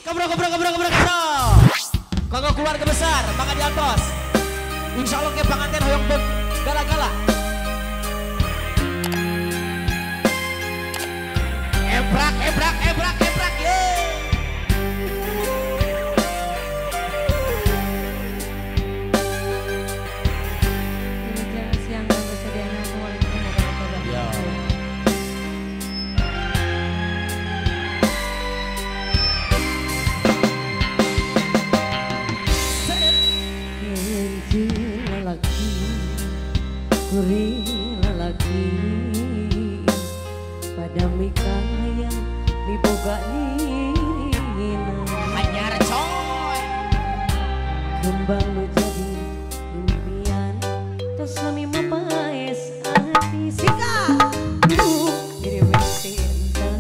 Kabro. Kanggo keluarga besar, makan di atas. Insya Allah ke panganten hoyong gala-gala. Ebrak, ye. Siang dan kesediaan Assalamualaikum warahmatullahi wabarakatuh. Kuri lalaki pada mikaya diboga nina Anyar coy. kembang lu jadi impian terus kami mapaes hati sika diri cinta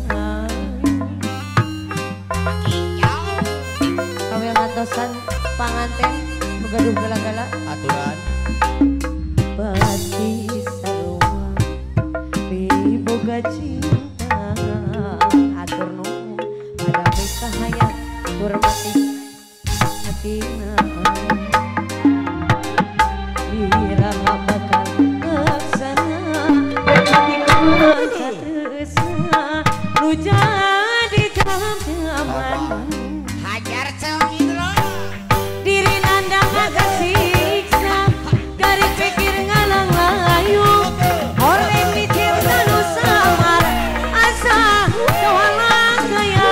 kau yang ngantosan panganten begaduh gala-gala Aturan. pasti sarua boga cinta atur nuhun pada nikah hayat hormati hatina irama bakal laksana hati kuasa tresna nu jadi jam-jaman Hajar coy itu. diri nandang agak siksa dari pikir ngalang layu oleh mikir nu samar asa kawalang kaya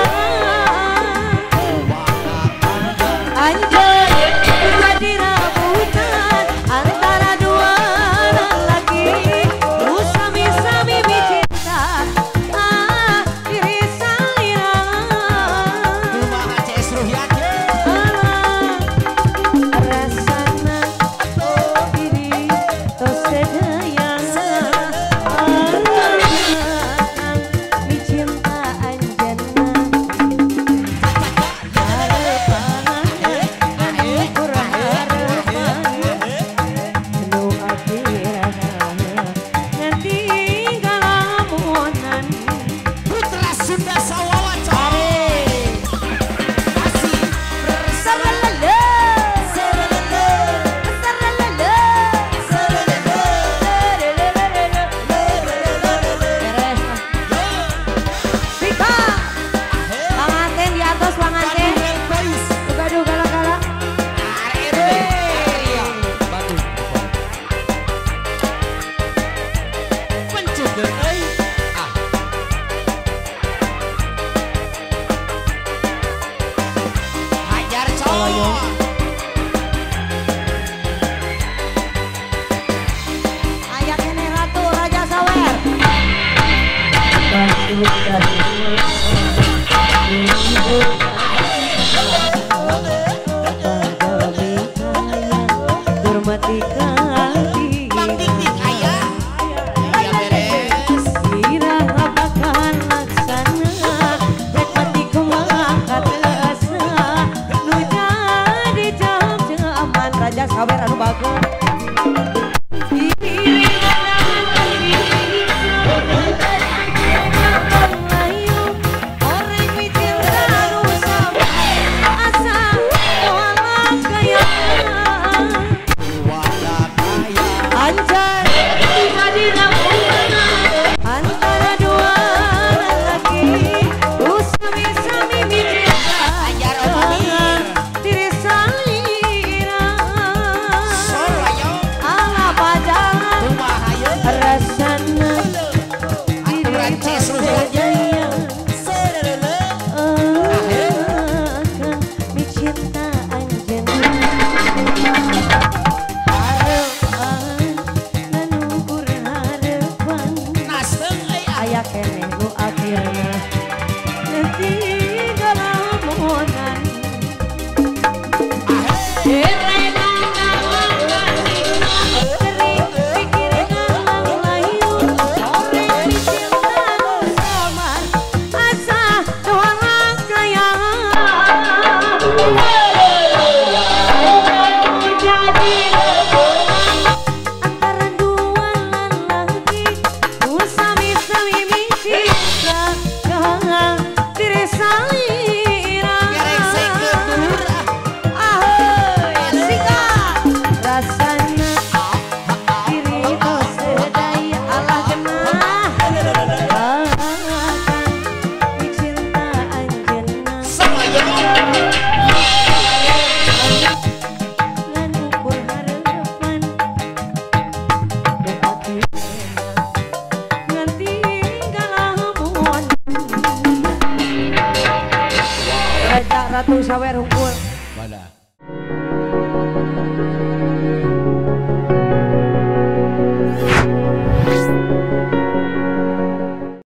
anjay jadi rabutan antara dua lelaki lu sami-sami bicinta diri salira Rumah CS Ruhyat ye. rasana diri tos sedaya mi cinta anjana harapan ukur harapan nu akhirat nanti galamunan Putra Sunda Sawawa coy. Masih saralala saralala saralala beres Sika panganten di atas panganten gaduh gala-gala Hajar coy. ayat ini ratu raja sawer hormati Bang Dik aya. Ya beres. Ira abakan laksana Rekmati kumangkat asa Nu jadi jam-jaman Raja sawer anu bagus Diri nandangan diri Ratu Sawer Hungkul. Mana?